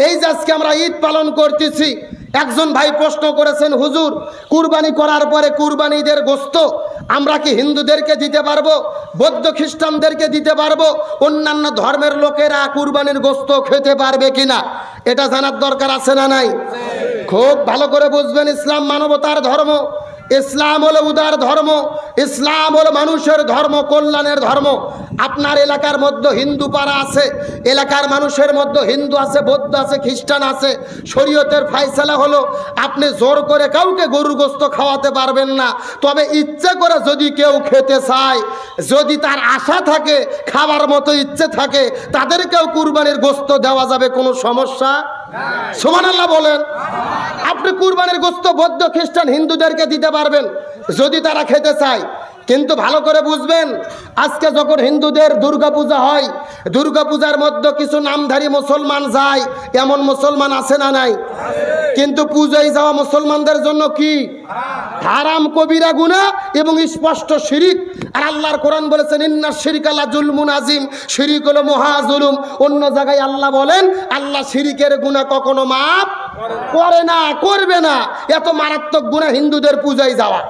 এই যে আজকে আমরা ঈদ পালন করতেছি, একজন ভাই প্রশ্ন করেছেন, হুজুর কুরবানি করার পরে কুরবানিদের গোশত আমরা কি হিন্দুদেরকে দিতে পারবো, বৌদ্ধ খ্রিস্টানদেরকে দিতে পারবো, অন্যান্য ধর্মের লোকেরা কুরবানির গোশত খেতে পারবে কিনা? এটা জানার দরকার আছে না নাই? খুব ভালো করে বুঝবেন, ইসলাম মানবতার ধর্ম, ইসলাম হলো উদার ধর্ম, ইসলাম হলো মানুষের ধর্ম, কল্যাণের ধর্ম। আপনার এলাকার মধ্যে হিন্দু পাড়া আছে, এলাকার মানুষের মধ্যে হিন্দু আছে, বৌদ্ধ আছে, খ্রিস্টান আছে। শরীয়তের ফয়সালা হলো আপনি জোর করে কাউকে গরুর গোশত খাওয়াতে পারবেন না, তবে ইচ্ছে করে যদি কেউ খেতে চায়, যদি তার আশা থাকে, খাবার মতো ইচ্ছে থাকে, তাদেরকেও কুরবানির গোশত দেওয়া যাবে, কোনো সমস্যা। সুবহানাল্লাহ বলেন। আপনি কুরবানির গোশত বৌদ্ধ খ্রিস্টান হিন্দুদেরকে দিতে পারবেন যদি তারা খেতে চায়। কিন্তু ভালো করে বুঝবেন, আজকে যখন হিন্দুদের দুর্গাপূজা হয়, দুর্গাপূজার মধ্যে কিছু নামধারী মুসলমান যায়, এমন মুসলমান আছে না নাই? কিন্তু পূজায় যাওয়া মুসলমানদের জন্য কি হারাম, কবিরা গুনাহ এবং স্পষ্ট শিরিক। আর আল্লাহর কোরআন বলেছেন, ইন্নাশ শিরকা লাযুলমুন আযীম, শিরিক হলো মহা জুলুম। অন্য জায়গায় আল্লাহ বলেন, আল্লাহ শিরিকের গুনাহ কখনো মাফ করে না, করবে না। এত মারাত্মক গুনাহ হিন্দুদের পূজায় যাওয়া।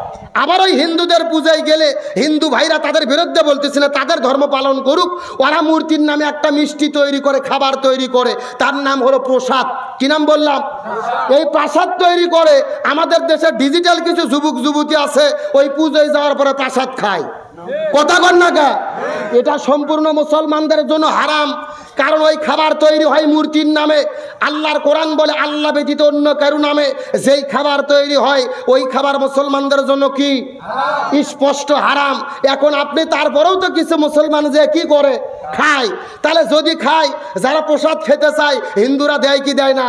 আবার ওই হিন্দুদের পূজায় গেলে হিন্দু ভাইরা তাদের বিরুদ্ধে বলতেছে না, তাদের ধর্ম পালন করুক। ওরা মূর্তির নামে একটা মিষ্টি তৈরি করে, খাবার তৈরি করে, তার নাম হলো প্রসাদ। কি নাম বললাম? এই প্রসাদ তৈরি করে। আমাদের দেশে ডিজিটাল কিছু যুবক যুবতী আছে, ওই পূজায় যাওয়ার পরে প্রসাদ খায়। কথা কন না গা? এটা সম্পূর্ণ মুসলমানদের জন্য হারাম, কারণ ওই খাবার তৈরি হয় মূর্তির নামে। আল্লাহর কোরআন বলে, আল্লাহ ব্যতীত অন্য কারো নামে যেই খাবার তৈরি হয়, ওই খাবার মুসলমানদের জন্য কি স্পষ্ট হারাম। এখন আপনি তারপরেও তো কিছু মুসলমান যে কি করে খায়, তাহলে যদি খায়, যারা প্রসাদ খেতে চায়, হিন্দুরা দেয় কি দেয় না?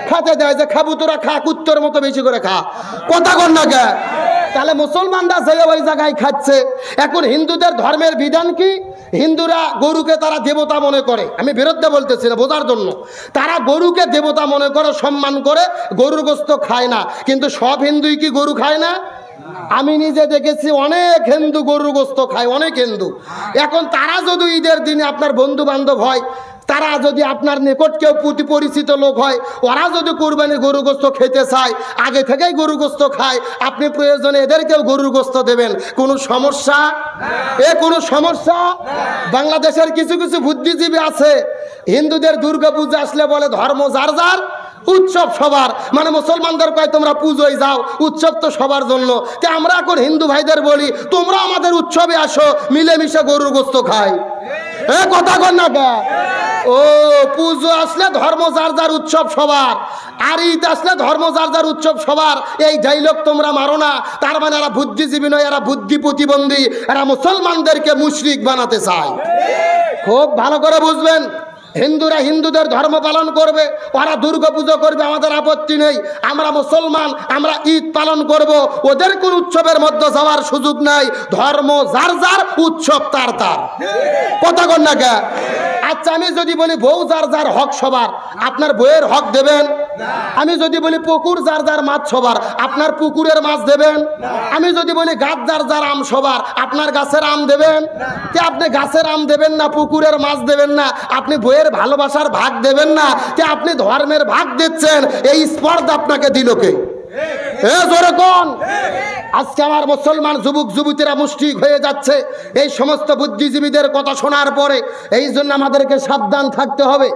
খেতে দেয়, যে খাবু তোরা খা, কুত্তর মতো বেশি করে খা। কথা কন না কে? তাহলে মুসলমানরা যে ওই জায়গায় খাচ্ছে। এখন হিন্দুদের ধর্মের বিধান কি? হিন্দুরা গরুকে তারা দেবতা মনে করে। আমি বিরুদ্ধে বলতেছি না, বোঝার জন্য। তারা গরুকে দেবতা মনে করে, সম্মান করে, গরুর গোশত খায় না। কিন্তু সব হিন্দুই কি গরু খায় না? আমি নিজে দেখেছি অনেক হিন্দু গরুর গোশত খায়, অনেক হিন্দু। এখন তারা যদি ঈদের দিনে আপনার বন্ধু বান্ধব হয়, তারা যদি আপনার নিকট কেউ পরিচিত লোক হয়, ওরা যদি কুরবানির গরু গোশত খেতে চায়, আগে থেকেই গরু গোশত খায়, আপনি প্রয়োজনে এদেরকেও গরুর গোশত দেবেন, কোনো সমস্যা? কোনো সমস্যা? বাংলাদেশের কিছু কিছু বুদ্ধিজীবী আছে, হিন্দুদের দুর্গাপূজা আসলে বলে ধর্ম যার যার, উৎসব সবার। মানে মুসলমানদের কয় তোমরা পুজোয় যাও, উৎসব তো সবার জন্য। তা আমরা এখন হিন্দু ভাইদের বলি, তোমরা আমাদের উৎসবে আসো, মিলেমিশে গরুর গোশত খাই। কথা কন না কে? ও পুজো আসলে ধর্ম যার যার, উৎসব সবার। আর ঈদ আসলে ধর্ম যার যার, উৎসব সবার। এই ডাইলগ তোমরা মারো না। তার মানে এরা বুদ্ধিজীবী নয়, এরা বুদ্ধি প্রতিবন্ধী, এরা মুসলমানদেরকে মুশরিক বানাতে চায়। খুব ভালো করে বুঝবেন, হিন্দুরা হিন্দুদের ধর্ম পালন করবে, ওরা দুর্গা পুজো করবে, আমাদের আপত্তি নেই। আমরা মুসলমান, আমরা ঈদ পালন করব, ওদের কোন উৎসবের মধ্যে যাওয়ার সুযোগ নাই। ধর্ম যার যার, উৎসব তার তার। কথা কন না কে? আচ্ছা, আমি যদি বলি বউ যার যার, হক সবার, আপনার বউয়ের হক দেবেন? আমি যদি বলি পুকুর যার যার, মাছ সবার, আপনার পুকুরের মাছ দেবেন? আমি যদি বলি গাছ যার যার, আম সবার, আপনার গাছের আম দেবেন? তে আপনি গাছের আম দেবেন না, পুকুরের মাছ দেবেন না, আপনি বইয়ের ভালোবাসার ভাগ দেবেন না, তে আপনি ধর্মের ভাগ দিচ্ছেন। এই স্পর্ধা আপনাকে দিল কে? জোরে কোন? আজকে আমার মুসলমান যুবক যুবতীরা মুশরিক হয়ে যাচ্ছে এই সমস্ত বুদ্ধিজীবীদের কথা শোনার পরে। এই জন্য আমাদেরকে সাবধান থাকতে হবে।